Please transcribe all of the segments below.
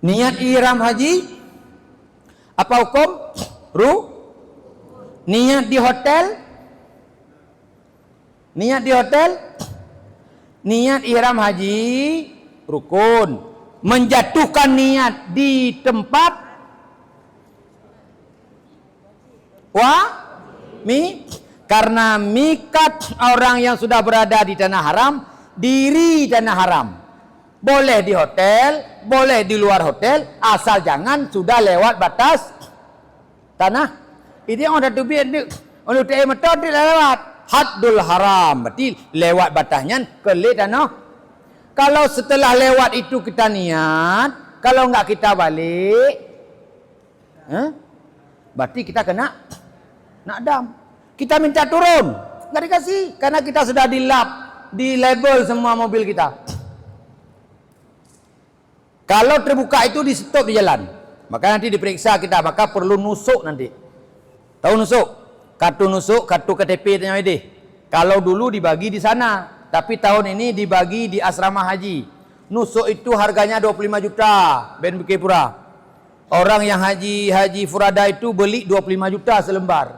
Niat ihram haji apa hukum? Niat di hotel? Niat di hotel? Niat ihram haji rukun. Menjatuhkan niat di tempat karena mikat orang yang sudah berada di tanah haram, diri tanah haram. Boleh di hotel, boleh di luar hotel, asal jangan sudah lewat batas tanah. Ini orang tu biar orang tu motor dia lewat haddul haram, berarti lewat batasnya ke tanah. Kalau setelah lewat itu kita niat, kalau enggak kita balik, berarti kita kena dam. Kita minta turun, enggak dikasih karena kita sudah di label semua mobil kita. Kalau terbuka itu di stop di jalan, maka nanti diperiksa kita, maka perlu nusuk nanti. Tahu nusuk? Kartu KTP tanya ID. Kalau dulu dibagi di sana. Tapi tahun ini dibagi di asrama haji. Nusuk itu harganya 25 juta. Ben Bukit Pura. Orang yang haji Furada itu beli 25 juta selembar.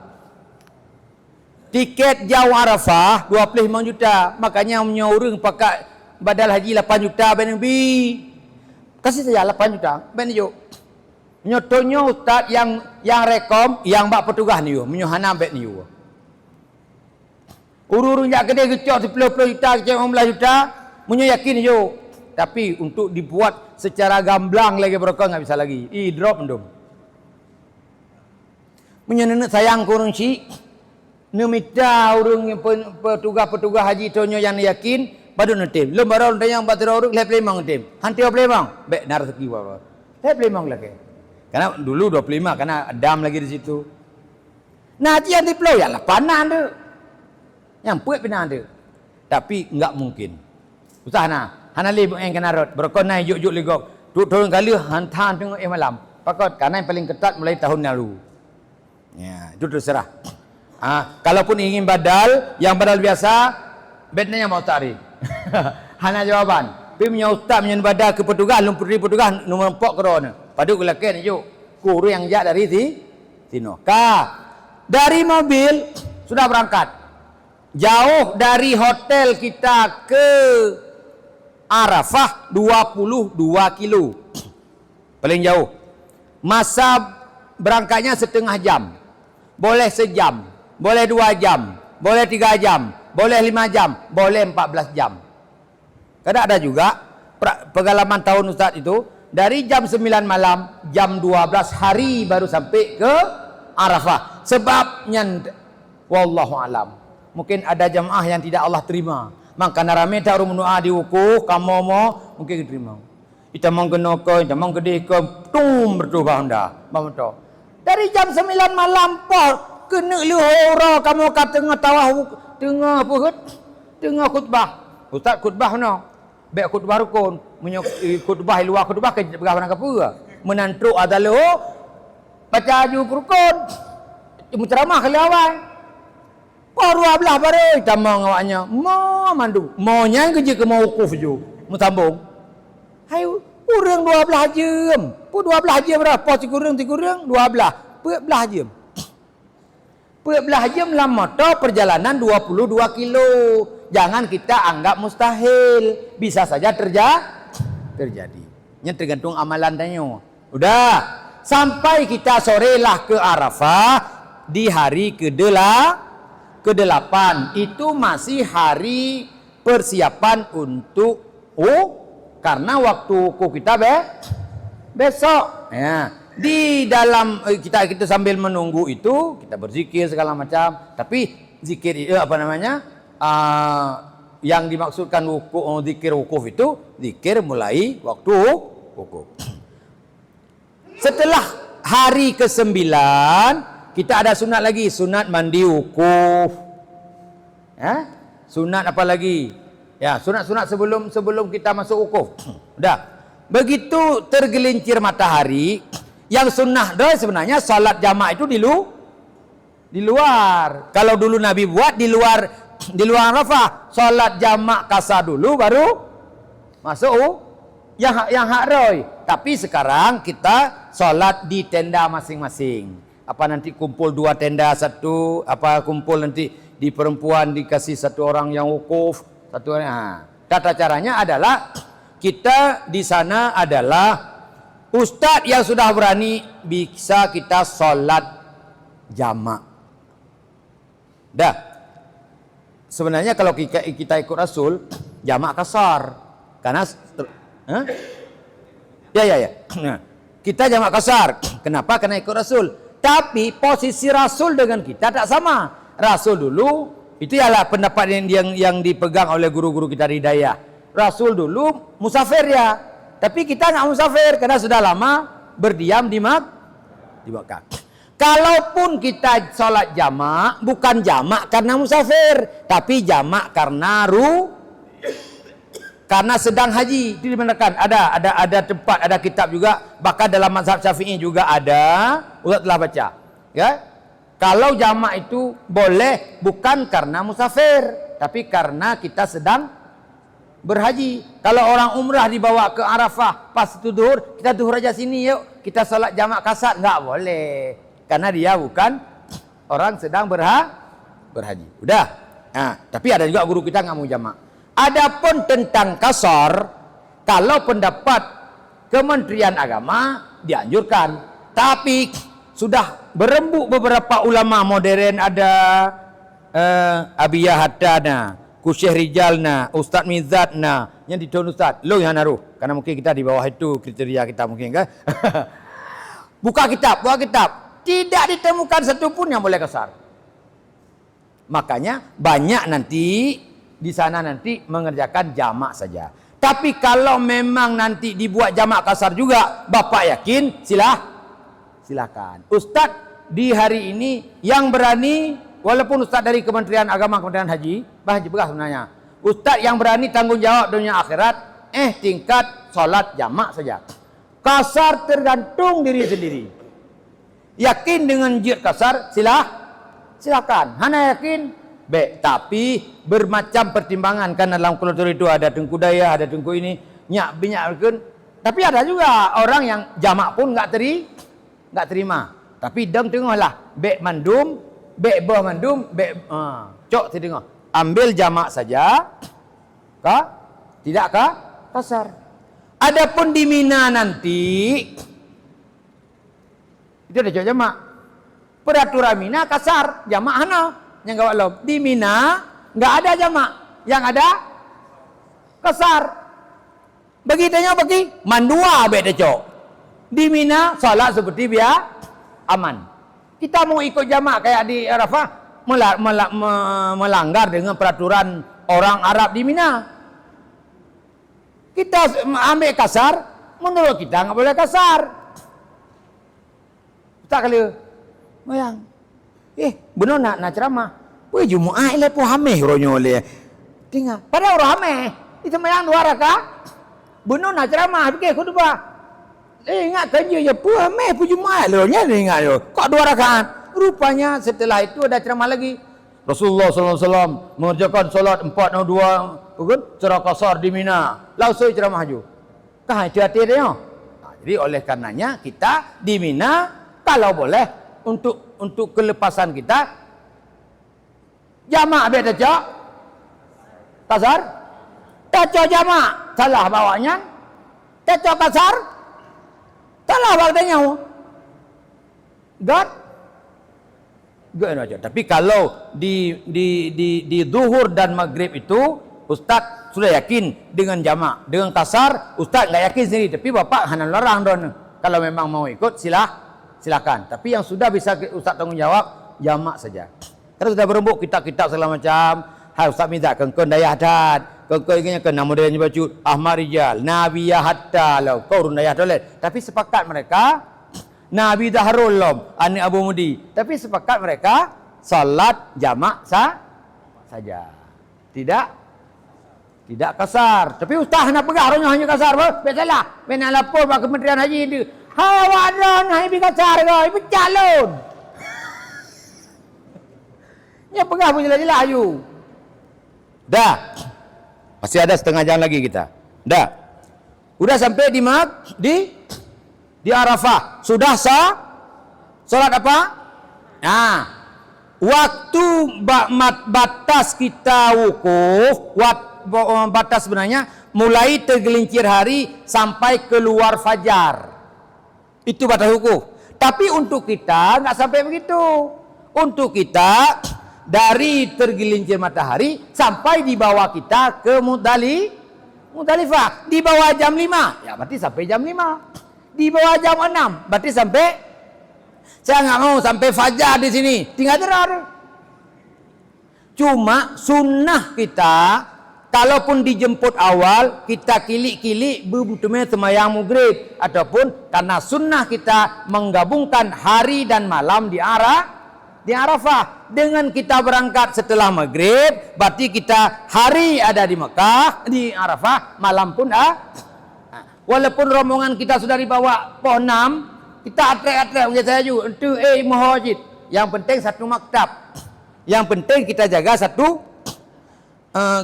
Tiket jauh Arafah 25 juta. Makanya menyorong pakai badal haji 8 juta Ben Nabi. Kasih saja 8 juta. Ben yuk. Nyotonyo ustaz yang rekom yang bak petugas ni yo. Menyohana bet ni yo. Urung jak gede gecok 10 juta, gecok 15 juta, punya yakin yo. Tapi untuk dibuat secara gamblang lagi berokok enggak bisa lagi. Drop ndom. Punya nenek sayang kurang si. Nemita urung petugas haji tonyo yang yakin, baru netim. Lem baru yang batur urung lep lemang netim. Hanti op lemang, bek nar rezeki bawa. Lep lemang lagi. Karena dulu 25 karena Adam lagi di situ. Nah, yang di pulau ya lah panah tu. Yang puat pina ada. Tapi enggak mungkin. Usah nah. Hanali yang kena rot. Berkon naik juk legok. Turun kali hantar tengok malam. Pakot karena yang paling ketat mulai tahun lalu. Ya, itu terserah. Kalaupun ingin badal, yang badal biasa, bednya yang mau tarik. Hana jawaban. Pi punya ustaz punya badal ke petugas, lumpur di petugas nomor empok kerana. Padu kelaken juk. Guru yang jak dari sino. Dari mobil sudah berangkat. Jauh dari hotel kita ke Arafah 22 kilo. Paling jauh. Masa berangkatnya setengah jam. Boleh sejam. Boleh 2 jam. Boleh 3 jam. Boleh 5 jam. Boleh 14 jam. Kadang ada juga pengalaman tahun Ustaz itu. Dari jam 9 malam, jam 12 hari baru sampai ke Arafah. Sebabnya, wallahu alam. Mungkin ada jamaah yang tidak Allah terima. Maka narame tak rum doa di wukuf kamu mau mungkin diterima. Kita mau genoko, kita mau gede ke tum bertubah anda. Mamoto. Dari jam 9 malam po kena luhur kamu kat tengah tawah tengah apa tengah khutbah. Ustaz khutbah no. Baik khutbah rukun, khutbah luar khutbah ke berapa nak apa? Menantu adalah baca aju rukun. Menceramah kali awal. Dua belah bare tamang awaknya. Mo mandu. Monya kerja ke mau wukuf je. Mu sambung. Hai urang 12 jam. Pu 12 jam dah. Pos kurang 12. 12 jam. 12 jam dalam motor perjalanan 22 kilo. Jangan kita anggap mustahil. Bisa saja terjadi. Nya tergantung amalan tanyo. Udah. Sampai kita sorelah ke Arafah di hari ke-8 itu masih hari persiapan untuk karena waktu kita besok ya di dalam kita sambil menunggu itu kita berzikir segala macam tapi zikir apa namanya yang dimaksudkan zikir wukuf itu zikir mulai waktu wukuf. Setelah hari ke-9 kita ada sunat lagi, sunat mandi wukuf. Ya? Sunat apa lagi? Ya, sunat-sunat sebelum kita masuk wukuf. Udah. Begitu tergelincir matahari, yang sunnah dah sebenarnya salat jamaah itu di luar. Kalau dulu Nabi buat di luar Arafah, salat jamaah kasa dulu baru masuk yang hak roy. Tapi sekarang kita solat di tenda masing-masing. Apa nanti kumpul 2 tenda satu, apa kumpul nanti di perempuan dikasih 1 orang yang wukuf, 1 orang. Nah, tata caranya adalah kita di sana adalah ustadz yang sudah berani bisa kita solat jamak. Dah. Sebenarnya kalau kita ikut Rasul jamak kasar. Karena ya. Nah, kita jamak kasar. Kenapa? Karena ikut Rasul. Tapi posisi Rasul dengan kita tak sama. Rasul dulu itu ialah pendapat yang dipegang oleh guru-guru kita di Hidayah. Rasul dulu musafir ya. Tapi kita nggak musafir karena sudah lama berdiam di Makkah. Kalaupun kita sholat jamak, bukan jamak karena musafir, tapi jamak karena karena sedang haji. Itu dibenarkan. Ada tempat, ada kitab juga, bahkan dalam mazhab Syafi'i juga ada. Ustaz telah baca. Ya. Kalau jamak itu boleh bukan karena musafir, tapi karena kita sedang berhaji. Kalau orang umrah dibawa ke Arafah, pas itu duhur, kita duhur aja sini yuk, kita salat jamak kasar, nggak boleh. Karena dia bukan orang sedang berhaji. Udah. Nah, tapi ada juga guru kita nggak mau jamak. Adapun tentang kasar, kalau pendapat Kementerian Agama dianjurkan. Tapi sudah berembuk beberapa ulama modern, ada Abiyah Haddana, Kusyekh Rijalna, Ustaz Mizatna, yang ditun Ustaz, lo yang naruh. Karena mungkin kita di bawah itu kriteria kita mungkin kan. Buka kitab. Tidak ditemukan satu pun yang boleh kasar. Makanya banyak nanti di sana nanti mengerjakan jamak saja. Tapi kalau memang nanti dibuat jamak kasar juga, Bapak yakin, silakan. Ustaz di hari ini yang berani, walaupun Ustaz dari Kementerian Agama, Kementerian Haji Begah sebenarnya. Ustaz yang berani tanggung jawab dunia akhirat, tingkat solat jamak saja. Kasar tergantung diri sendiri. Yakin dengan jihad kasar, silakan. Hana yakin, baik. Tapi bermacam pertimbangan, kan dalam kultur itu ada tengku daya, ada tengku ini, binyak. Tapi ada juga orang yang jamak pun nggak terima. Tapi dang tengok lah, baik mandum, baik bawah mandum, baik cok tengok. Ambil jamak saja, tidak kasar. Adapun di Mina nanti itu ada jamak. Peraturan Mina kasar, jamak hana yang gawat lo. Di Mina nggak ada jamak, yang ada kasar. Bagi mandua beda cok. Di Mina salat seperti biasa aman. Kita mau ikut jamak kayak di Arafah melanggar dengan peraturan orang Arab di Mina. Kita ambil kasar, menurut kita nggak boleh kasar. Tak kali, bayang. Benar nak ceramah. Wih Jumaat le pun hameh ronyo le. Tinggal. Pada orang hameh. Itu mayang 2 rakaat. Benar nak ceramah, fikir khutbah. Ingat kerja je pun hameh pun Jumaat le nya ingat yo. Kok 2 rakaat? Rupanya setelah itu ada ceramah lagi. Rasulullah sallallahu alaihi wasallam mengerjakan solat 402 bukan surah qasar di Mina. Langsung ceramah haju. Kah hati-hati dia. Jadi oleh karenanya kita di Mina kalau boleh untuk kelepasan kita jamak beda cok kasar cocok jamak salah bawanya cocok kasar salah bawanya God aja. Tapi kalau di zuhur dan maghrib itu Ustaz sudah yakin dengan jamak, dengan kasar Ustaz nggak yakin sendiri, tapi Bapak hanya larang don. Kalau memang mau ikut silakan. Tapi yang sudah bisa Ustaz tanggung jawab jamak saja. Karena sudah berembuk kitab-kitab segala macam. Hai Ustaz minta kengkon daya hadat, kengkon ingin ke nama dia baca Ahmad Rijal, Nabi Hatta law qaurun daya tolet. Tapi sepakat mereka Nabi Dahrul Lom, Ani Abu Mudi. Tapi sepakat mereka salat jamak saja. Tidak kasar. Tapi ustaz nak pegang hanya kasar. Betul benar lapor pak Kementerian Haji itu. Hawadon hai bi kasar ke, ibu calon. Ya pegang pun jelas-jelas ayu. Dah. Masih ada setengah jam lagi kita. Dah. Udah sampai di Arafah. Sudah salat apa? Nah, waktu batas kita wukuf, batas sebenarnya mulai tergelincir hari sampai keluar fajar. Itu batas wukuf. Tapi untuk kita nggak sampai begitu. Untuk kita dari tergelincir matahari sampai di bawah kita ke Muzdalifah. Di bawah jam 5, ya berarti sampai jam 5. Di bawah jam 6, berarti sampai, saya nggak mau sampai fajar di sini, tinggal terang. Cuma sunnah kita, kalaupun dijemput awal, kita kilik-kilik bebutuhnya semayang maghrib, ataupun karena sunnah kita menggabungkan hari dan malam di Arafah. Dengan kita berangkat setelah maghrib, berarti kita hari ada di Mekah, di Arafah, malam pun walaupun rombongan kita sudah dibawa pohon 6, kita atrek-atrek punya saya juga, itu muhajid. Yang penting satu maktab. Yang penting kita jaga satu.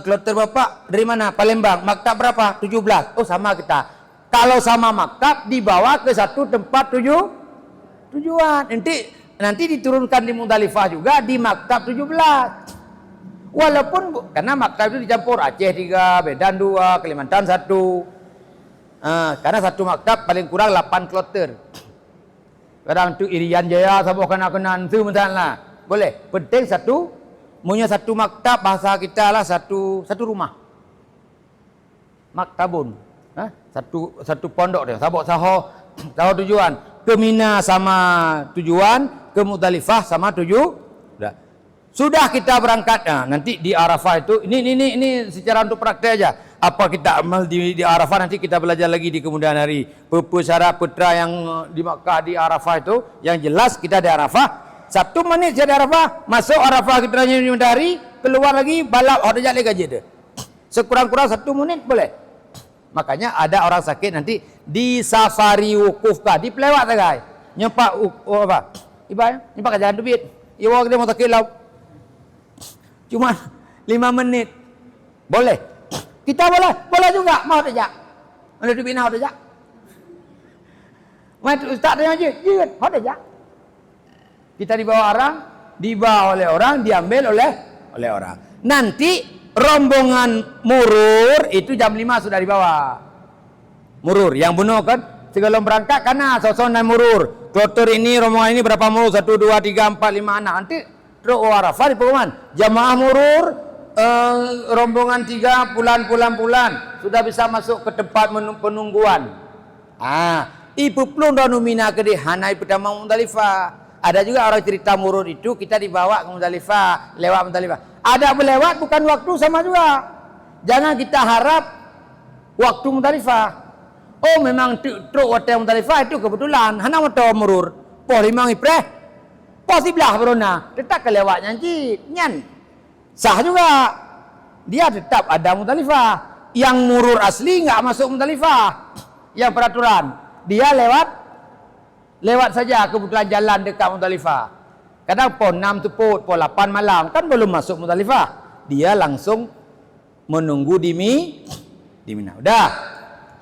Kloter bapak dari mana? Palembang. Maktab berapa? 17. Oh sama kita. Kalau sama maktab dibawa ke satu tempat tujuan. Nanti diturunkan di Muzdalifah juga di maktab 17. Walaupun karena maktab itu dicampur Aceh 3, Medan 2, Kalimantan 1. Karena satu maktab paling kurang 8 kloter. Kadang tu Irian Jaya sama kena-kena tu misalnya. Boleh. Penting punya satu maktab, bahasa kita lah satu rumah. Maktabun. Satu pondok dia. Sabok saho tujuan. Ke Mina sama tujuan, ke Muzdalifah sama sudah kita berangkat. Nanti di Arafah itu ini secara untuk praktek aja. Apa kita amal di Arafah, nanti kita belajar lagi di kemudian hari. Syarat putra yang di Makkah di Arafah itu, yang jelas kita di Arafah. 1 menit saya di Arafah, masuk Arafah kita nyanyi matahari, keluar lagi balap ada jalan gaji dia. Sekurang-kurang 1 menit boleh. Makanya ada orang sakit nanti di safari wukuf kah, di pelewat guys. Nyempak apa? Nyempak jalan duit. Iwa dia mau sakit laut. Cuma 5 menit. Boleh. Kita boleh juga mau tak. Ada duit nak tak. Mai ustaz dia je, mau tak. Kita dibawa oleh orang, diambil oleh orang. Nanti rombongan murur itu jam 5 sudah dibawa. Murur yang bunuh kan segala berangkat karena sosokan murur. Kloter ini rombongan ini berapa murur? 1 2 3 4 5 6. Nanti terus Arafah di pengumuman. Jamaah murur rombongan 3 pulan sudah bisa masuk ke tempat penungguan. Ibu pelung domina ke di Hanai pertama Muzdalifah. Ada juga orang cerita murur itu kita dibawa ke Muzdalifah, lewat Muzdalifah. Ada berlewat bukan waktu sama juga. Jangan kita harap waktu Muzdalifah. Oh memang truk hotel Muzdalifah itu kebetulan. Hana motor murur. Poh 5 April. Poh 11 Berona. Tetap kelewat nyanyi. Nyan. Sah juga. Dia tetap ada Muzdalifah. Yang murur asli nggak masuk Muzdalifah. Yang peraturan. Dia lewat saja kebetulan jalan dekat Muzdalifah. Kadang pon 6 teput, pon 8 malam kan belum masuk Muzdalifah. Dia langsung menunggu di Mina. Udah.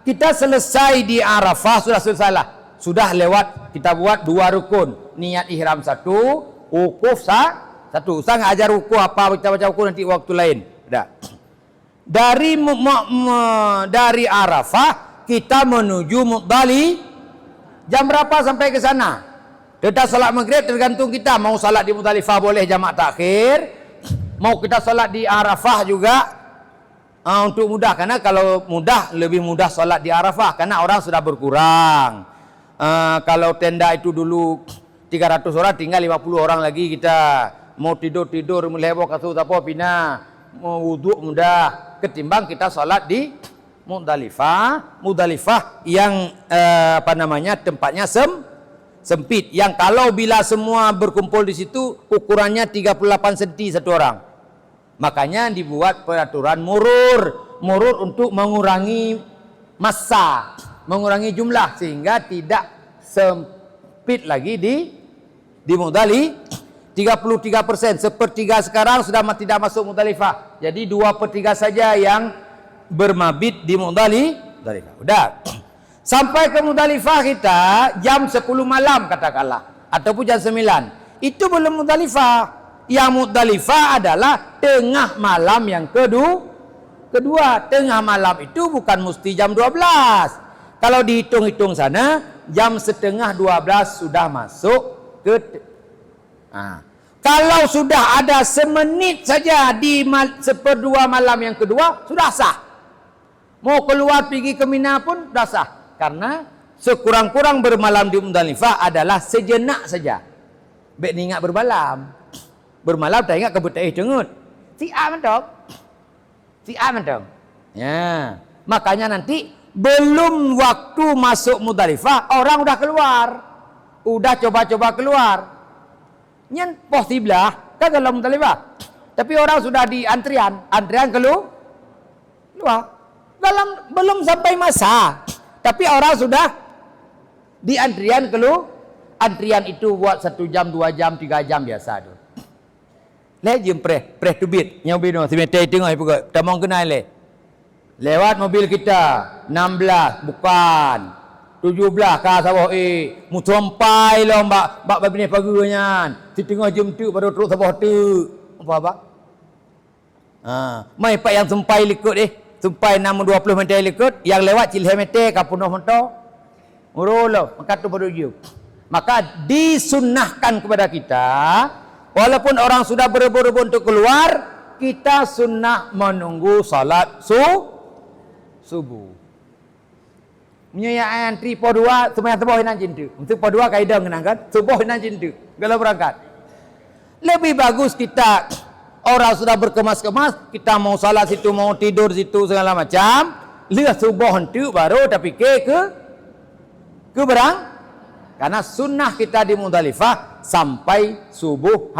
Kita selesai di Arafah, sudah selesai lah. Sudah lewat, kita buat 2 rukun. Niat ihram 1, wukuf 1. Usah ngajar wukuf apa, kita baca wukuf nanti waktu lain. Udah. Dari Arafah kita menuju Muzdalifah. Jam berapa sampai ke sana? Tetap salat maghrib tergantung kita. Mau salat di Muzdalifah boleh jamak takhir. Mau kita salat di Arafah juga untuk mudah. Karena kalau mudah, lebih mudah salat di Arafah. Karena orang sudah berkurang. Kalau tenda itu dulu 300 orang, tinggal 50 orang lagi kita. Mau tidur, melewok atau apa, pindah. Mau wuduk mudah. Ketimbang kita salat di Muzdalifah yang tempatnya sempit. Yang kalau bila semua berkumpul di situ ukurannya 38 cm satu orang. Makanya dibuat peraturan murur untuk mengurangi massa, mengurangi jumlah sehingga tidak sempit lagi di Muzdalifah. 33%, sepertiga sekarang sudah tidak masuk Muzdalifah. Jadi 2/3 saja yang bermabit di Muzdalifah. Udah. Sampai ke Muzdalifah kita jam 10 malam katakanlah ataupun jam 9. Itu belum Muzdalifah. Yang Muzdalifah adalah tengah malam yang kedua. Tengah malam itu bukan mesti jam 12. Kalau dihitung-hitung sana, jam setengah 12 sudah masuk ke... Kalau sudah ada semenit saja di seperdua malam yang kedua, sudah sah. Mau keluar pergi ke Mina pun sudah sah. Karena sekurang-kurang bermalam di Muzdalifah adalah sejenak saja. Baik ni ingat bermalam. Bermalam tak ingat kebetai cengut. Siap mentong. Ya. Makanya nanti belum waktu masuk Muzdalifah, orang udah keluar. Udah coba-coba keluar. Nyen posiblah kan dalam Muzdalifah. Tapi orang sudah di antrian keluar. Belum sampai masa. Tapi orang sudah di antrian keluar. Antrian itu buat 1 jam, 2 jam, 3 jam biasa tu. Jom preh tubit. Nyobi no, semetai tengok ibu kau. Tamang kenal le. Lewat mobil kita 16 bukan 17 ka sawah mu sampai lo mbak babini pagunya di tengah jam tu baru terus sawah tu apa mai pak yang sampai likut sampai 6-20 meter likut yang lewat cilih meter ka punuh motor urolo maka tu baru jauh. Maka disunnahkan kepada kita walaupun orang sudah berebut-rebut untuk keluar, kita sunnah menunggu salat subuh. Menyayaan antri po 2 semayang subuh hinan cinta. Untuk po 2 kaedah mengenang kan? Subuh hinan cinta. Kalau berangkat. Lebih bagus kita orang sudah berkemas-kemas, kita mau salat situ, mau tidur situ segala macam, lihat subuh hentu baru tapi ke berang. Karena sunnah kita di Muzdalifah sampai subuh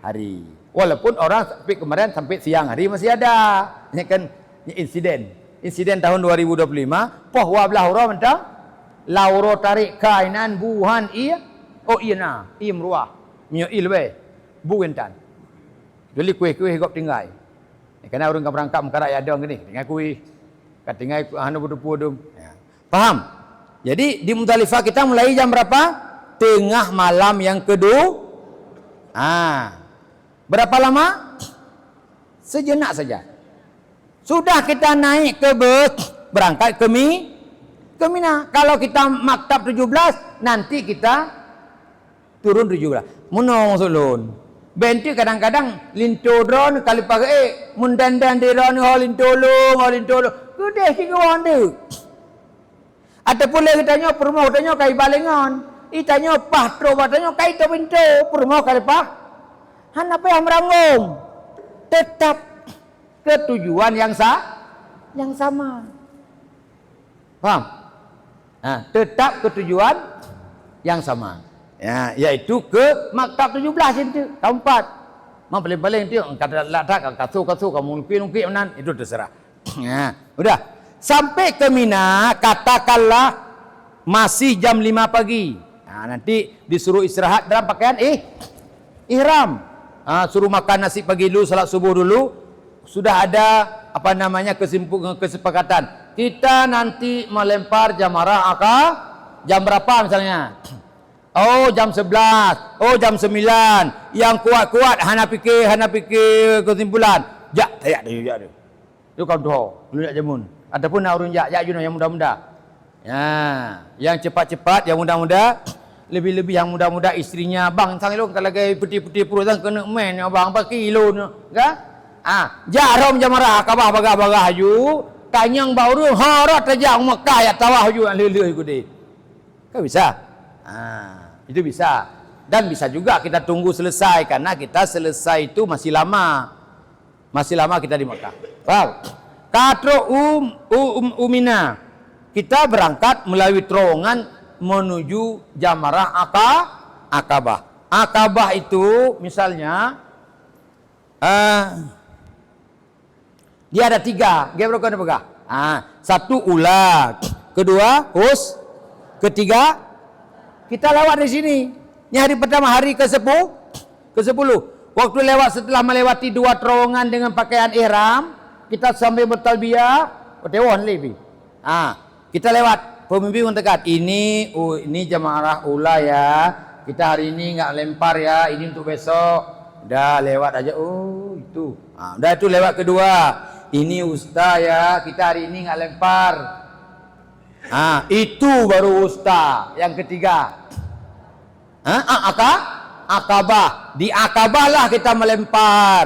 hari. Walaupun orang sampai kemarin sampai siang hari masih ada. Ini kan insiden tahun 2025 poh wablah hura mentang lauro tarik kainan buhan imruah mio ilwe buentan jadi kuih gop tinggai karena orang berangkat mengkarak ya dong gini dengan kuih katingai anu budum paham. Jadi di Muzdalifah kita mulai jam berapa? Tengah malam yang kedua. Berapa lama? Sejenak saja. Sudah kita naik ke bus, berangkat ke Mina. Kalau kita maktab 17, nanti kita turun 17. Menong sulun. Benti kadang-kadang linto drone kali pakai mundan-dan di drone lintolong. Gede sih kawan tu. Ataupun lagi tanya permoh tanya kai balengan. Itanya pahtro batanya kai to pintu permoh kali pak. Han apa yang meranggung? Tetap ketujuan yang sama. Paham? Tetap ketujuan yang sama. Ya, yaitu ke maktab 17 itu, tahun 4. Paling-paling itu kata latak kasu kamu nungki menan itu terserah. Ya, udah. Sampai ke Mina katakanlah masih jam 5 pagi. Nanti disuruh istirahat dalam pakaian ihram. Suruh makan nasi pagi dulu, salat subuh dulu. Sudah ada kesepakatan. Kita nanti melempar jamarah jam berapa misalnya? Oh jam 11, oh jam 9. Yang kuat-kuat hana fikir kesimpulan. Jak dia. Itu kau doh, lu nak jamun. Ataupun nak urun jak juno yang muda-muda. Ya, yang cepat-cepat, yang muda-muda, lebih-lebih yang muda-muda istrinya bang sang lu kalau lagi putih-putih perut sang kena main bang 4 kilo kan? Jarom jamarah kabah bagah haju, tanyang bauru harat aja Mekah ya tawah haju lele gede. Kan bisa? Itu bisa. Dan bisa juga kita tunggu selesai karena kita selesai itu masih lama. Masih lama kita di Mekah. Wow. Katro Umina. Kita berangkat melalui terowongan menuju Jamarah Akabah. Akabah itu misalnya dia ada 3. Dia berapa? Satu ular, kedua hus, ketiga kita lewat di sini. Ini hari pertama, hari ke-10. Waktu lewat setelah melewati 2 terowongan dengan pakaian ihram, kita sambil bertalbiyah, bertewon lebih. Kita lewat pembimbing mendekat. Ini jamaah ula ya. Kita hari ini nggak lempar ya. Ini untuk besok. Udah lewat aja. Oh itu. Udah itu lewat kedua. Ini ustaz ya. Kita hari ini nggak lempar. Itu baru ustaz. Yang ketiga. Akabah. Di akabah lah kita melempar.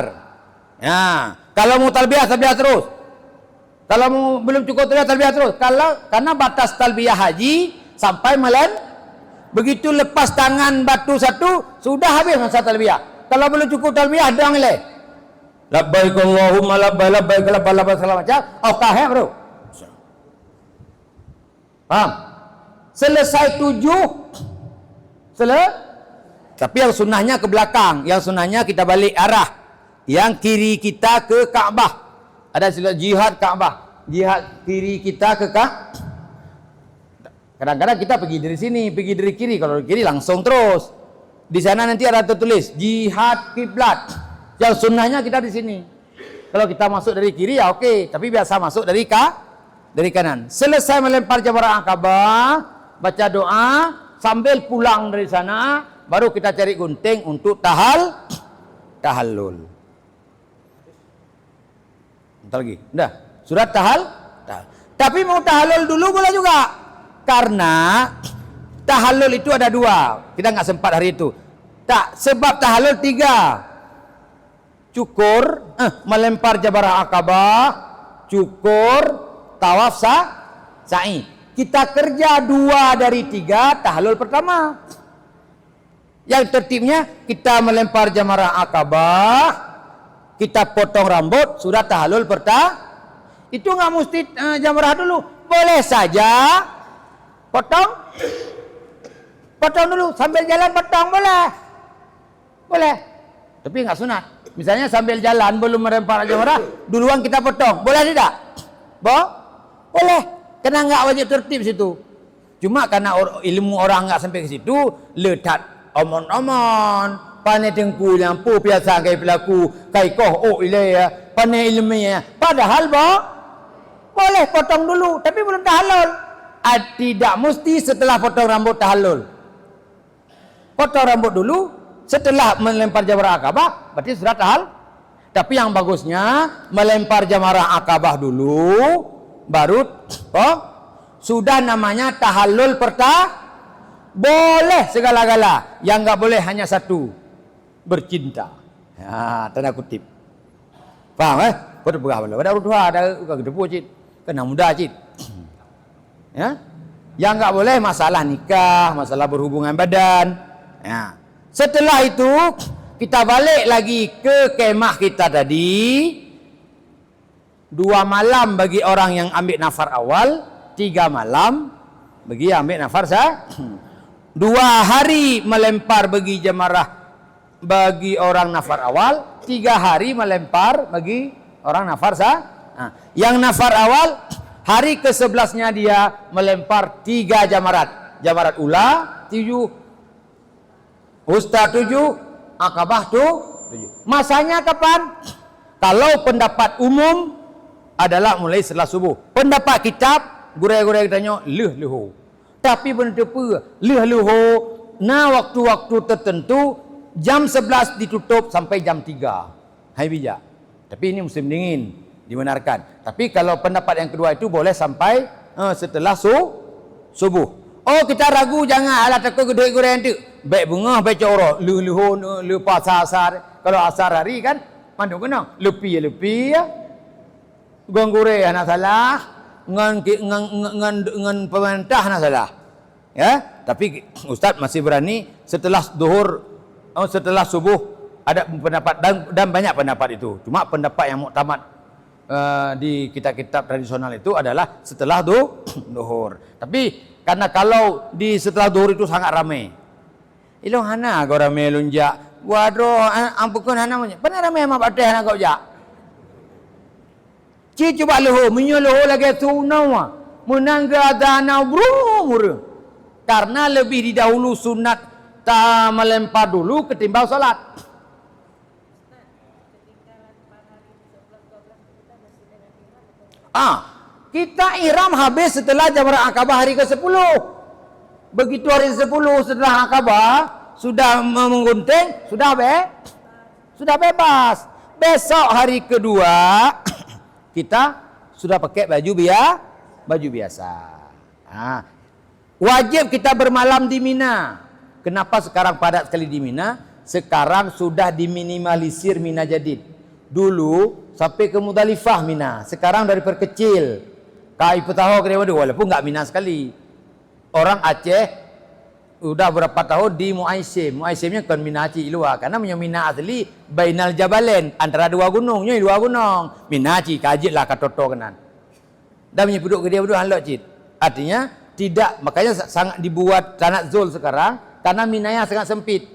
Kalau mau talbiyah terus. Kalau belum cukup talbiyah terus. Karena batas talbiyah haji sampai begitu lepas tangan batu satu sudah habis masa talbiyah. Kalau belum cukup talbiyah dong le. Labbaik Allahumma labbaik segala macam. Ya, bro. Paham? Selesai 7. Tapi yang sunnahnya ke belakang, yang sunnahnya kita balik arah. Yang kiri kita ke Ka'bah. Ada istilah jihad Ka'bah. Jihad kiri kita ke Ka'bah. Kadang-kadang kita pergi dari sini, pergi dari kiri. Kalau dari kiri langsung terus. Di sana nanti ada tertulis jihad kiblat. Yang sunnahnya kita di sini. Kalau kita masuk dari kiri ya oke, tapi biasa masuk dari kanan. Selesai melempar jamrah Akabah, baca doa, sambil pulang dari sana, baru kita cari gunting untuk tahallul. Bentar lagi. Udah. Surat tahallul. Tapi mau tahallul dulu boleh juga. Karena tahallul itu ada 2. Kita nggak sempat hari itu. Sebab tahallul 3. Cukur, melempar jamrah Akabah, cukur, tawaf sa'i. Kita kerja 2 dari 3 tahallul pertama. Yang tertibnya kita melempar jamrah Akabah, kita potong rambut, sudah tahallul pertama. Itu nggak mesti jamrah dulu, boleh saja potong dulu sambil jalan potong boleh. Tapi nggak sunat. Misalnya sambil jalan belum melempar jamrah, duluan kita potong, boleh tidak? Boleh. Karena nggak wajib tertib situ. Cuma karena ilmu orang nggak sampai ke situ, letak omon-omon, pandai dengku lampu biasa kayak pelaku, kayak koh ya, pandai ilmiah. Padahal boleh potong dulu, tapi belum tahallul. Tidak mesti setelah potong rambut tahallul. Potong rambut dulu, setelah melempar jamrah Akabah, berarti sudah tahallul. Tapi yang bagusnya melempar jamrah Akabah dulu, baru sudah namanya tahallul pertama. Boleh segala-gala, yang nggak boleh hanya satu, bercinta. Tanda kutip. Paham Kau dah berah bala. Ada urut ada gedepu cit. Kena muda cit. Ya. Yang nggak boleh masalah nikah, masalah berhubungan badan. Ya. Setelah itu kita balik lagi ke kemah kita tadi. 2 malam bagi orang yang ambil nafar awal, 3 malam bagi yang ambil nafar 2 hari melempar bagi jamrah bagi orang nafar awal, 3 hari melempar bagi orang nafar yang nafar awal hari ke-11-nya dia melempar 3 jamarat. Jamarat ula 7, Usta 7, Akabah 7. Masanya kapan? Kalau pendapat umum adalah mulai setelah subuh. Pendapat kitab gurai-gurai tanya leho. Tapi benda apa? Leho waktu-waktu tertentu jam 11 ditutup sampai jam 3. Hai bijak. Tapi ini musim dingin dibenarkan. Tapi kalau pendapat yang kedua itu boleh sampai setelah subuh. Oh kita ragu jangan alat takut gede-gede nanti. Baik bunga baik coro leho lupa asar. Kalau asar hari kan mandu kena lepi ya. Gonggure anak salah, ngan pemerintah anak salah. Ya, tapi Ustaz masih berani setelah zuhur, setelah subuh ada pendapat dan banyak pendapat itu. Cuma pendapat yang muktamad di kitab-kitab tradisional itu adalah setelah zuhur. Tapi karena kalau di setelah zuhur itu sangat ramai. Ilung hana kau ramai lunjak. Wadro ampun hana punya. Pernah ramai mak patah hana kau jak. Cuba leho, menyoloh lagi sunau, menangga dana brumur. Karena lebih didahulu sunat tak melempar dulu ketimbang solat. Kita ihram habis setelah Jamrah Aqabah hari ke-10. Begitu hari ke-10 setelah Aqabah, sudah menggunting, sudah bebas. Besok hari kedua, kita sudah pakai baju biasa. Nah, wajib kita bermalam di Mina. Kenapa sekarang padat sekali di Mina? Sekarang sudah diminimalisir Mina Jadid. Dulu sampai ke Muzdalifah Mina. Sekarang dari perkecil. Kai Petaho ke Dewa, walaupun enggak Mina sekali. Orang Aceh udah berapa tahun di Muaisim. Muaisimnya kan Mina Aceh luar. Karena punya Mina asli Bainal Jabalain, antara dua gunungnya, dua gunung. Mina Aceh kajit lah katoto kenan. Dan punya penduduk ke Dewa halok cit. Artinya tidak, makanya sangat dibuat Tanah Zul sekarang karena Minanya sangat sempit.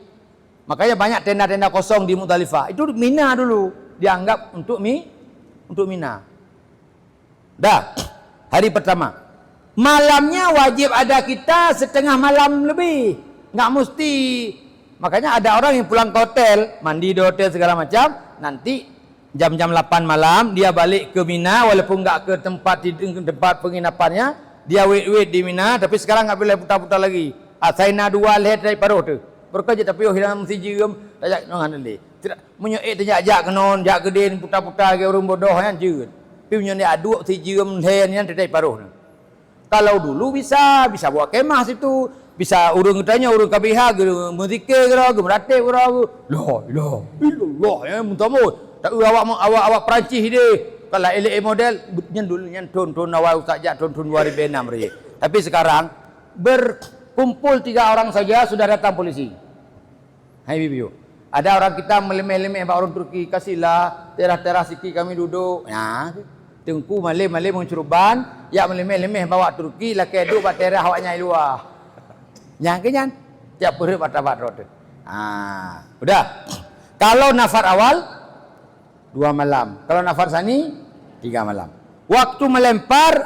Makanya banyak tenda-tenda kosong di Muzdalifah. Itu Mina dulu dianggap untuk Mina. Dah. Hari pertama. Malamnya wajib ada kita setengah malam lebih. Nggak mesti. Makanya ada orang yang pulang ke hotel, mandi di hotel segala macam, nanti jam-jam 8 malam dia balik ke Mina walaupun nggak ke tempat penginapannya, dia wait di Mina, tapi sekarang nggak boleh putar-putar lagi. Saya dua lihat dari paruh tu. Berkerja tapi hilang mesti jiram, tajak nongan le. Tidak menyek tajak kenon, jak kedin putar-putar ke orang bodoh kan jeut. Tapi punya dia aduk si jiram hen yang dari paruh. Kalau dulu bisa buat kemah situ, bisa urung tanya urung KBH ke muzikir ke meratib ke loh ya muntamu tak awak Perancis dia kalau LA model dulu ton awal saja ton 2006 re. Tapi sekarang berkumpul 3 orang saja sudah datang polisi. Hai bibiu. Ada orang kita melemeh-lemeh orang Turki, kasihlah teras-teras sikit kami duduk. Ya, tengku malem-malem mencuruban, ya melemeh-lemeh bawa Turki, laki duduk bat teras awaknya luar. Yang kenyan tiap hari batabat rote. Udah. Kalau nafar awal 2 malam. Kalau nafar sani 3 malam. Waktu melempar,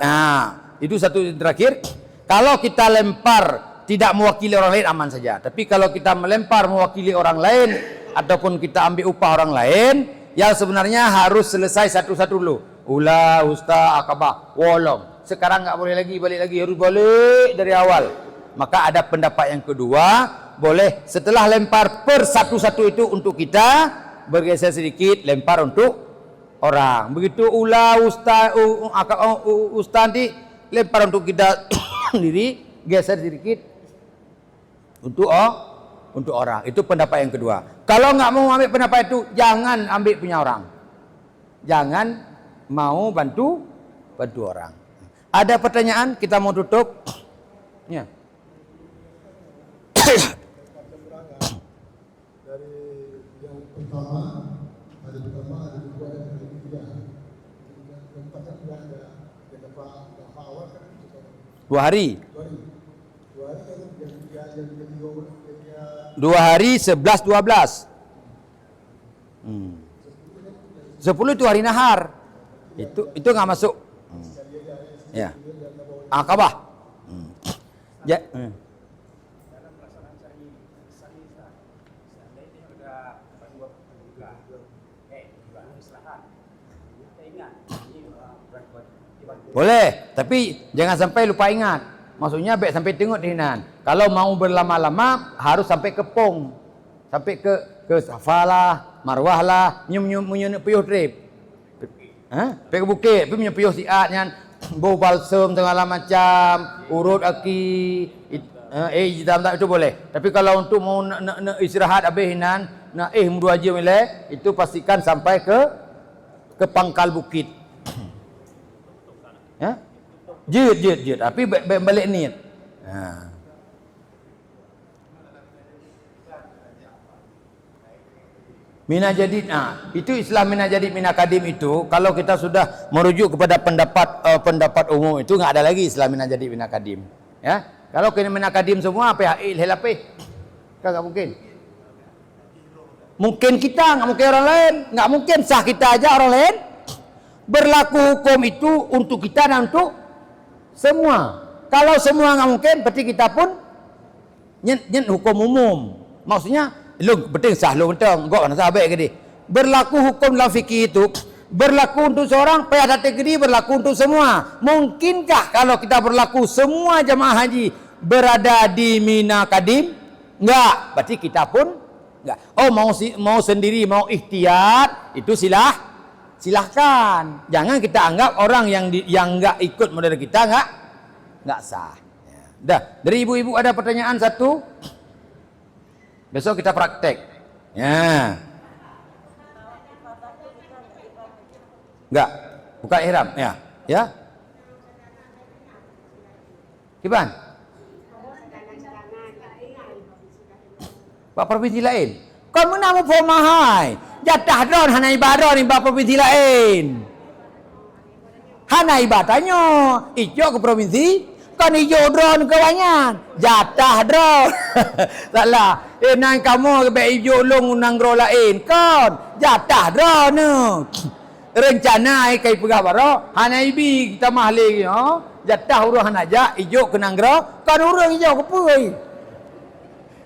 itu satu terakhir. Kalau kita lempar tidak mewakili orang lain aman saja. Tapi kalau kita melempar mewakili orang lain ataupun kita ambil upah orang lain, yang sebenarnya harus selesai satu-satu dulu. Ula, usta, akabah, wolong. Sekarang nggak boleh lagi, balik lagi, harus balik dari awal. Maka ada pendapat yang kedua, boleh setelah lempar per satu-satu itu untuk kita, bergeser sedikit, lempar untuk orang. Begitu ula, usta nanti lempar untuk kita sendiri, geser sedikit untuk orang. Itu pendapat yang kedua. Kalau nggak mau ambil pendapat itu, jangan ambil punya orang. Jangan mau bantu orang. Ada pertanyaan? Kita mau tutup. Ya. Dari yang pertama, hari pertama, hari kedua, dan hari ketiga. Yang empat kan sudah ada. Yang awal kan 2 hari. 2 hari kan yang ketiga, yang ketiga. 2 hari 11, 12. 10 itu hari nahar. Itu nggak masuk. Ya. Akabah. Ya. Boleh, tapi jangan sampai lupa ingat. Maksudnya baik sampai tengok dinan. Kalau mau berlama-lama harus sampai ke Pong. Sampai ke Safa lah, Marwah lah, nyum puyuh trip. Pergi ke bukit, pergi punya puyuh siat nyan, bau balsam segala macam, urut aki, tak itu boleh. Tapi kalau untuk mau istirahat habis hinan, nak 2 jam ile, itu pastikan sampai ke pangkal bukit. Ya? Jid. Tapi balik niat. Mina Jadid, itu istilah Mina Jadid, Mina Kadim itu kalau kita sudah merujuk kepada pendapat umum itu nggak ada lagi istilah Mina Jadid, Mina Kadim. Ya, kalau kena Mina Kadim semua apa ya? Kan nggak mungkin. Mungkin kita, nggak mungkin orang lain, nggak mungkin sah kita aja orang lain. Berlaku hukum itu untuk kita dan untuk semua. Kalau semua nggak mungkin, berarti kita pun nyen hukum umum. Maksudnya lu penting sah lu penting enggak nak sahabat ke dia. Berlaku hukum dalam fikih itu berlaku untuk seorang, pada kategori berlaku untuk semua. Mungkinkah kalau kita berlaku semua jemaah haji berada di Mina Kadim? Enggak, berarti kita pun enggak. Oh, mau sendiri, mau ikhtiar, itu silahkan. Jangan kita anggap orang yang enggak ikut model kita enggak sah. Ya. Dah, dari ibu-ibu ada pertanyaan satu? Besok kita praktek. Ya. Enggak, buka ihram, ya. Ya. Gimana? Pak provinsi lain. Kau mana mau pemahai? Jatah drone hana ibadah ni pak provinsi lain. Hana ibadahnya ijo ke provinsi, kan ijo drone ke banyak. Jatah drone. Salah. Nang kamu ke ijo long nang drone lain kan. Jatah drone ni. Rencana kai pegawai hana ibi kita mahli yo jatah urang hana ja ijo ke nanggro kan urang ijo ke puai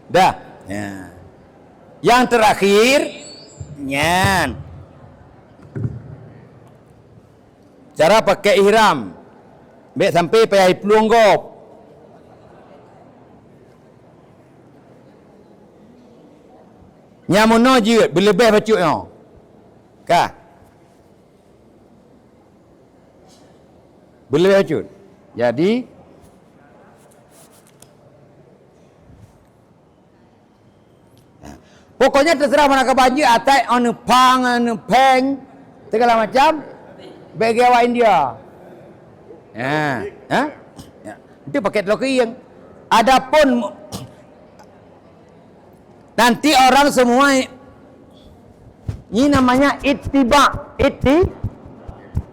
dah ya. Yang terakhir nyan cara pakai ihram baik sampai payah pelung gop nyamono je berlebih bacuknya kah boleh bacut. Jadi pokoknya terserah mana kebanjir atai anu pang anu peng segala macam bagi awak India. Ya, ya. Itu paket loki yang adapun nanti orang semua ini namanya ittiba.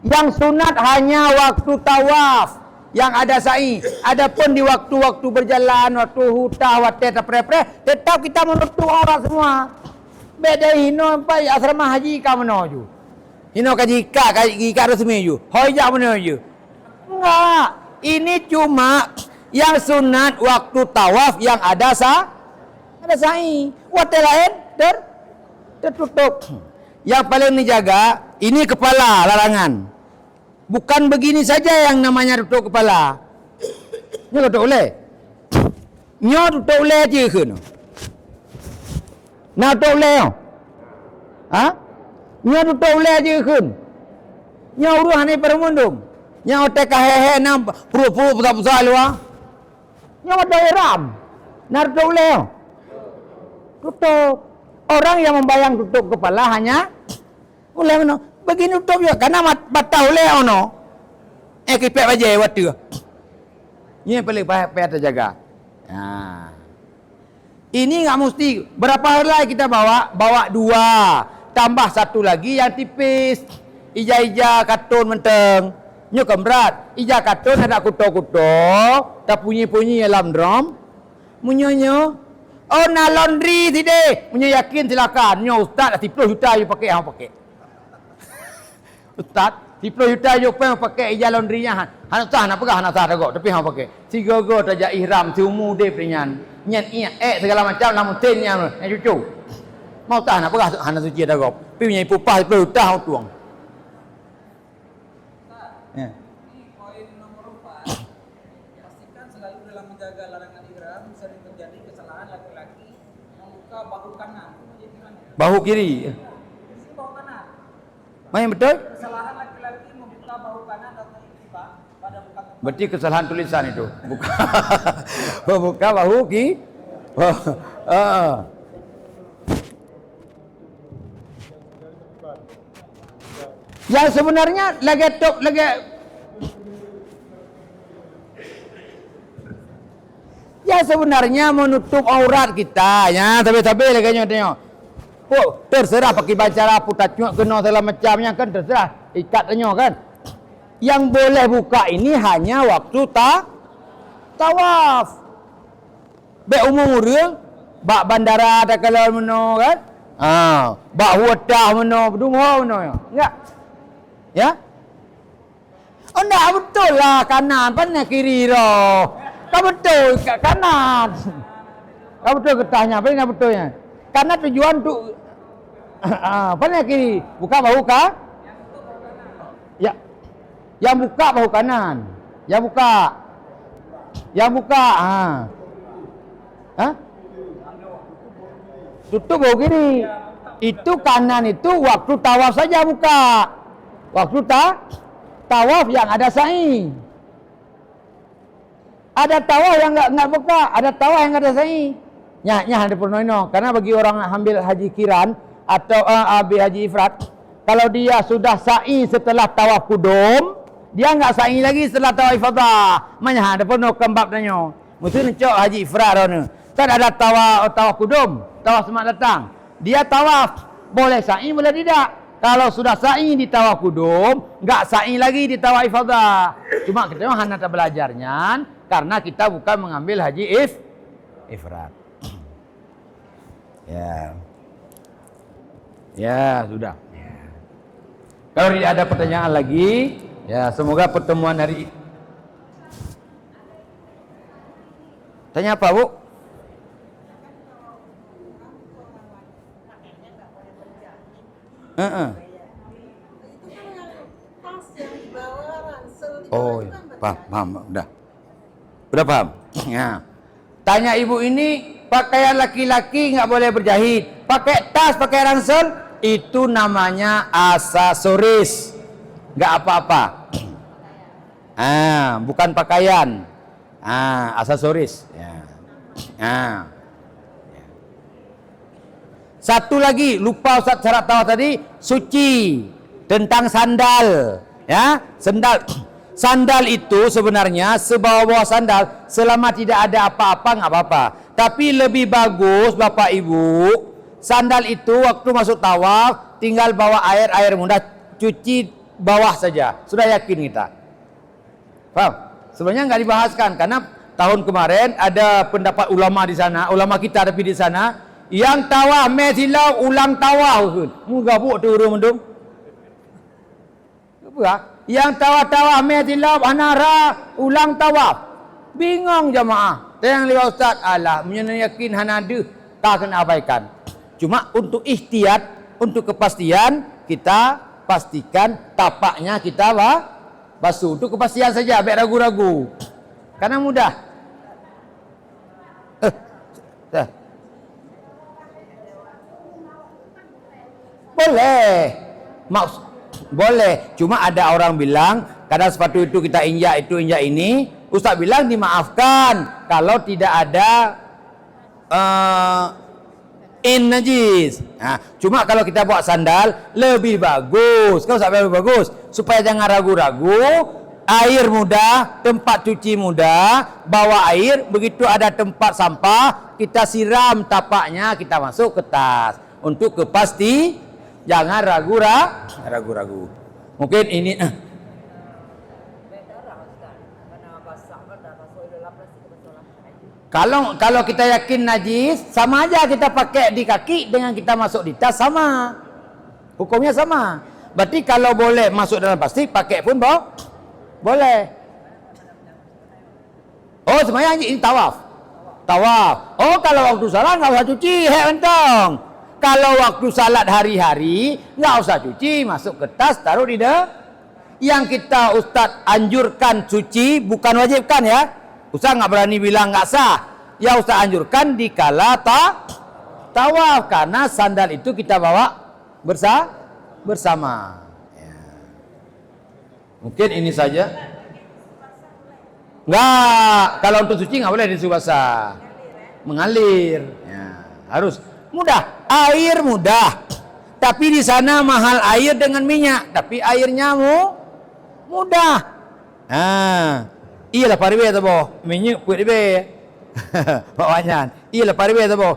Yang sunat hanya waktu tawaf yang ada sa'i. Adapun di waktu-waktu berjalan, waktu hutah, waktu tetap kita menutup orang semua. Beda hino sampai asrama haji ka mana ju. Hino kaji ka resmi ju. Hoja mana ju. Enggak. Ini cuma yang sunat waktu tawaf yang ada sa'i. Waktu lain tertutup. Yang paling dijaga ini kepala larangan. Bukan begini saja yang namanya tutup kepala. Ni tutup oleh. Nyo tutup oleh je ke no. Nak tutup oleh. Ha? Nyo tutup oleh je ke. Nyo uruh ni permundum. Nyo otak hehe nam puru-puru besar-besar luar. Nyo ada ihram. Nak tutup oleh. Tutup. Orang yang membayang tutup kepala hanya oleh mana? Begini tutup juga karena batau oleh ono. Kipek aja waktu. Ini paling payah terjaga. Nah. Ini enggak mesti berapa helai kita bawa dua, tambah satu lagi yang tipis. Ija-ija katun menteng. Nyo kemberat. Ija katun ada kuto-kuto, tak bunyi-bunyi dalam drum. Munyo. Oh, na laundry tidak. Punya yakin silakan. Nyo ustaz 10 juta you pakai hang pakai. Ustaz 10 juta you pakai ijaz laundry-nya. Han ustaz nak pegang nak sah dak tapi hang pakai. Sigo-go tajak ihram seumur dia perinyan. Nyen segala macam lamun tennya yang cucu. Mau ustaz nak pegang han suci dak. Pi punya pupah 10 juta hang tuang. Ya. Ini poin nomor 4. Pastikan selalu dalam menjaga larangan ihram sering terjadi kesalahan laki-laki membuka bahu kanan. Jadi gimana? Bahu kiri. Ini bahu kanan. Main betul? Kesalahan laki-laki membuka bahu kanan atau ittiba pada buka. Berarti kesalahan tulisan itu. Buka. Membuka bahu kiri. Yang sebenarnya lagi ya sebenarnya menutup aurat kita ya tapi lagi tengok. Oh, terserah pakai bacara putat kena segala macamnya kan terserah ikatnya kan. Yang boleh buka ini hanya waktu tawaf. Be umur dia bak bandara tak kalau meno kan. Bak huatah meno berdungo meno ya. Enggak. Ya? Oh, enggak betul lah kanan, pan kiri roh. Kau betul kat kanan. Kau betul ketahnya, apa yang betulnya? Karena tujuan tu, pan kiri, buka bahu kah? Ya. Yang buka bahu kanan. Yang buka. Yang buka. Hah? Tutup bahu kiri. Itu kanan itu waktu tawaf saja buka. Waktu tawaf yang ada sa'i. Ada tawaf yang enggak buka, ada tawaf yang enggak ada sa'i. Nya ada purnoino. Karena bagi orang ambil haji kiran atau ambil haji ifrat, kalau dia sudah sa'i setelah tawaf kudum, dia enggak sa'i lagi setelah tawaf ifadah. Manya ada purno kembab nanyo. Mesti necok haji ifrat rono. Tak ada tawaf kudum, tawaf semak datang. Dia tawaf, boleh sa'i boleh tidak. Kalau sudah sa'i di tawaf kudum, enggak sa'i lagi di tawaf ifadah. Cuma kita hanya belajarnya karena kita bukan mengambil haji ifrat. Ya, sudah. Kalau tidak ada pertanyaan lagi, ya semoga pertemuan hari Tanya apa, Bu? Oh, paham, udah paham. Ya. Tanya ibu ini, pakaian laki-laki nggak boleh berjahit, pakai tas, pakai ransel, itu namanya aksesoris, nggak apa-apa. Bukan pakaian, aksesoris. Ya. Satu lagi, lupa Ustaz syarat tawaf tadi, suci tentang sandal, ya, sandal itu sebenarnya sebawah-bawah sandal selama tidak ada apa-apa nggak apa-apa. Tapi lebih bagus Bapak Ibu, sandal itu waktu masuk tawaf tinggal bawa air mudah, cuci bawah saja, sudah yakin kita. Paham? Sebenarnya nggak dibahaskan karena tahun kemarin ada pendapat ulama di sana, ulama kita tapi di sana. Yang tawaf mesilau ulang tawaf. Muga bu turun mendung. Apa? Yang tawaf mesilau anara ulang tawaf. Bingung jamaah. Tayang lihat ustaz, alah menyakin hanadu tak kena abaikan. Cuma untuk ihtiyat, untuk kepastian kita pastikan tapaknya kita basuh. Untuk kepastian saja, biar ragu-ragu. Karena mudah. Boleh. Cuma ada orang bilang kadang sepatu itu kita injak ini. Ustaz bilang dimaafkan kalau tidak ada najis. Cuma kalau kita bawa sandal lebih bagus. Kalau Ustaz lebih bagus supaya jangan ragu-ragu. Air mudah, tempat cuci mudah, bawa air, begitu ada tempat sampah kita siram tapaknya, kita masuk ke tas. Untuk kepasti jangan ragu-ragu. Mungkin ini kalau kita yakin najis, sama aja kita pakai di kaki dengan kita masuk di tas sama. Hukumnya sama. Berarti kalau boleh masuk dalam plastik, pakai pun boleh. Oh, semuanya ini tawaf. Oh, kalau waktu salat nggak usah cuci, entong. Kalau waktu salat hari-hari nggak usah cuci, masuk ke tas, taruh di Yang kita Ustadz anjurkan cuci, bukan wajibkan ya. Ustadz nggak berani bilang nggak sah. Ya Ustadz anjurkan dikala tawaf, karena sandal itu kita bawa bersama. Ya. Mungkin ini saja. Nggak, kalau untuk suci nggak boleh disuruh basah, mengalir. Ya, harus mudah, air mudah. Tapi di sana mahal air dengan minyak, tapi airnya mudah. Iya lah pariwe tu boh, minyak kuat be. Bawanya, iya lah pariwe tu boh.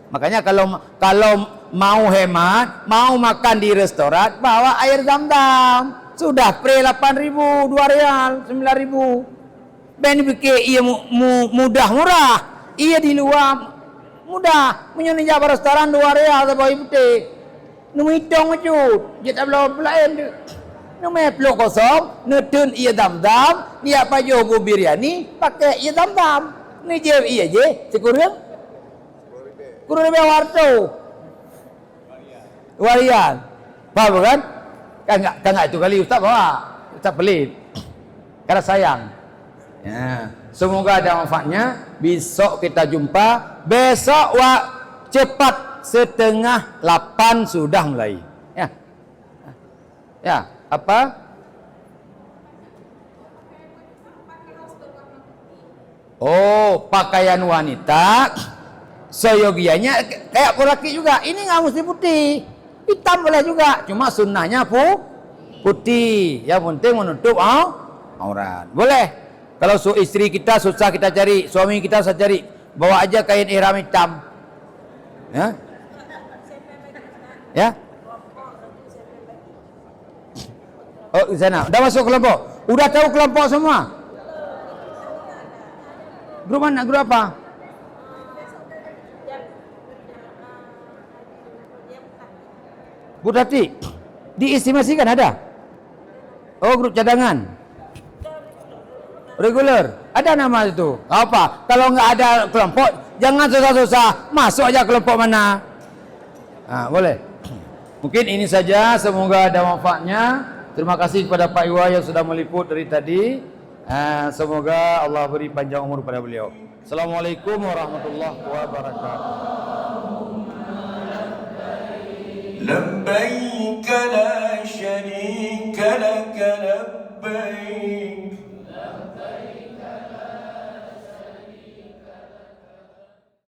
Makanya kalau mau hemat, mau makan di restoran, bawa air zam-zam. Sudah pre 8.000, 2 rial, 9.000. Ben fikir ia mudah murah. Ia di luar mudah. Menyoni jabar restoran 2 rial atau bayi putih. Nung hitong aja. Dia tak boleh pelayan tu. Nung peluk kosong, netun ia dam-dam, dia pajo bu biryani, pakai ia dam-dam. Ni je iya je, sekurang. Kurang lebih warto. Warian. Faham kan? Kan enggak itu kali Ustaz bawa. Ustaz pelit. Karena sayang. Ya, semoga ada manfaatnya. Besok kita jumpa. Besok cepat 7:30 sudah mulai. Ya. Ya, apa? Oh, pakaian wanita seyogianya kayak laki juga. Ini nggak mesti putih, hitam boleh juga. Cuma sunnahnya putih. Yang penting menutup aurat. Boleh. Kalau istri kita susah kita cari, suami kita susah cari, bawa aja kain ihram hitam. Ya. Ya. Oh, di sana. Udah masuk kelompok. Udah tahu kelompok semua. Grup mana? Grup apa? Bu Tati, diestimasikan ada? Oh, grup cadangan. Reguler. Ada nama itu. Apa? Kalau nggak ada kelompok, jangan susah-susah. Masuk aja kelompok mana. Nah, boleh. Mungkin ini saja. Semoga ada manfaatnya. Terima kasih kepada Pak Iwa yang sudah meliput dari tadi. Semoga Allah beri panjang umur pada beliau. Assalamualaikum warahmatullahi wabarakatuh. لبيك